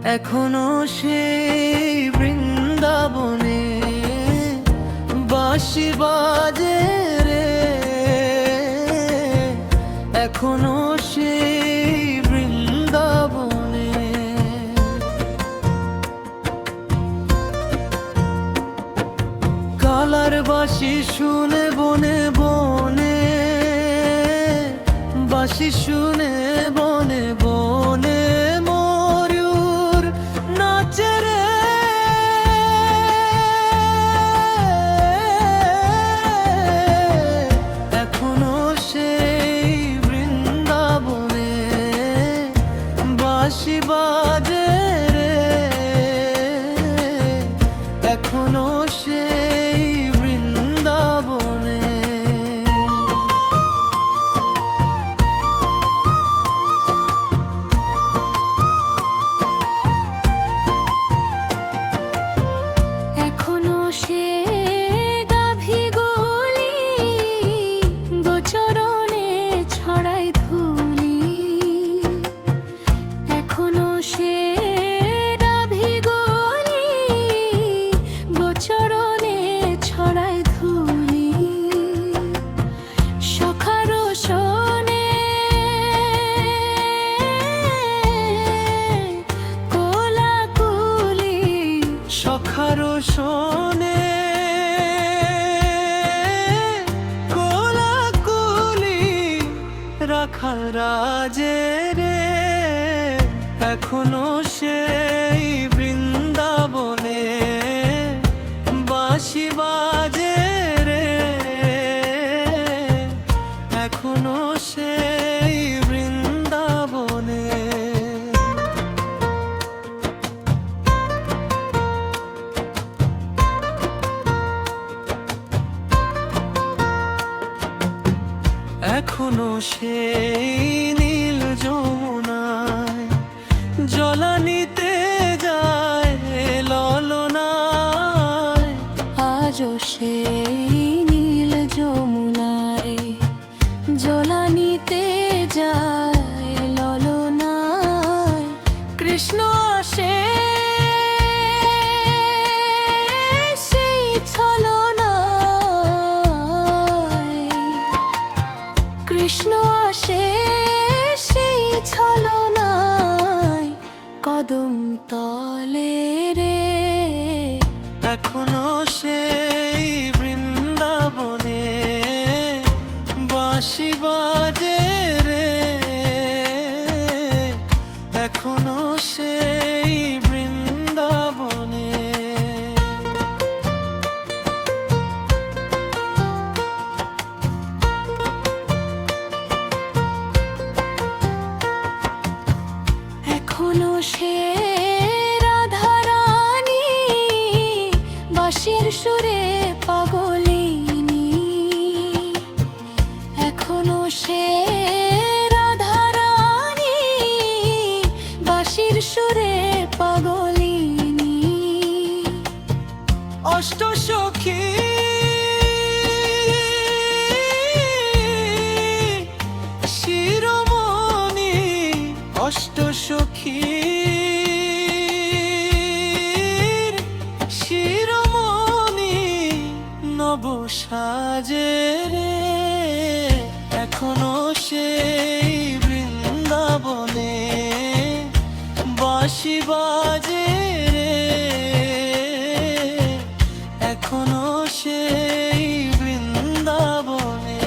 এখনো সেই বৃন্দাবনে বাঁশি বাজে রে, এখনো সেই বৃন্দাবনে। কালার বাঁশি শুনে বনে বনে, বাঁশি শুনে বনে বনে ময়ূর নাচে রে, এখনো সেই বৃন্দাবনে বাঁশি বাজে রে, এখনো সেই বৃন্দাবনে। এখনো সে গাভীগুলি গোচরণে ছড়ায় ধুলি, এখনো সে গাভীগুলি গোচরণে ছড়ায় ধুলি। সখার শোনে কোলাকুলি, সখার শোনে কোলাকুলি, রাখাল রাজে রে, এখনো সেই বৃন্দাবনে বাঁশি বাজে রে, এখনো সেই বৃন্দাবনে। এখনো সেই নীল যমুনায় জলানিতে যায় ললনায়, আজও সেই নীল যমুনায় জলানিতে যায় ললনায়। কৃষ্ণ আসে সেই ছলনায়, কৃষ্ণ আসে সেই ছলনায় কদম তলে রে, এখনো সেই বৃন্দাবনে বাঁশি বাজে রে, এখনো সেই বৃন্দাবনে। এখনো সে রাধারানী বাঁশির সুরে পাগলিনী, এখনো সে রাধারানী বাঁশির সুরে পাগলিনী। অষ্টসখী শিরোমণি, অষ্টসখীর শিরোমণি নব সাজে রে, এখনো সেই বৃন্দাবনে বাঁশি বাজে রে, এখনো সেই বৃন্দাবনে।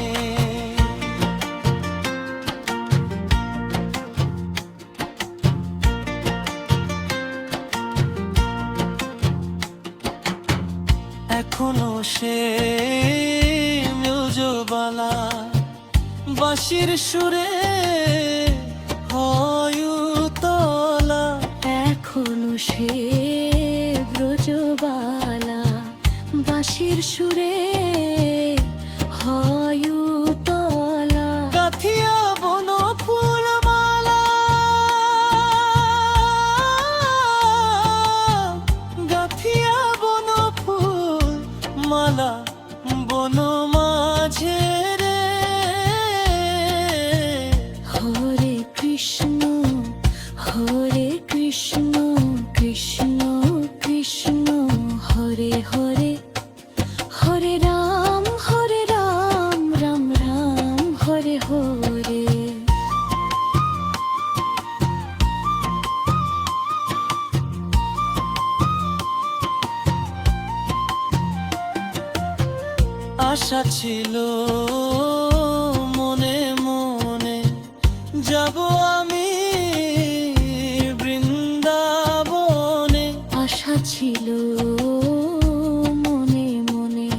এখনো সেই মৃজবালা বাঁশির সুরে হয় উতলা, এখনো সে ব্রজবালা বাঁশির সুরে হয় উতলা। গাথিয়া বন ফুলমালা, গাথিয়া বন ফুল মালা বন মাঝে রে, হরে কৃষ্ণ আশা ছিল মনে মনে, যাব আমি বৃন্দাবনে। আশা ছিল মনে মনে,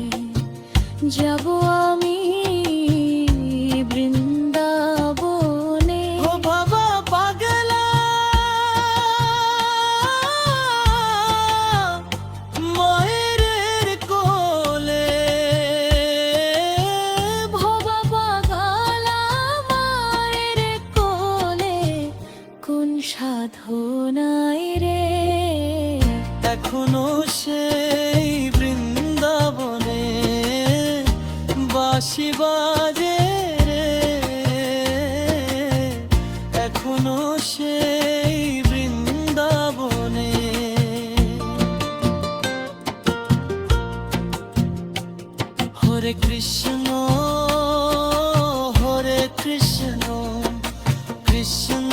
যাব আমি বৃন্দাবনে। ও বাবা পাগলা মায়ের কোলে, ভবা পাগলা মায়ের কোলে, কোন সাধনায় রে এখনো সেই বৃন্দাবনে বাঁশি বাজে রে, এখনো সেই বৃন্দাবনে। হরে কৃষ্ণ হরে কৃষ্ণ কৃষ্ণ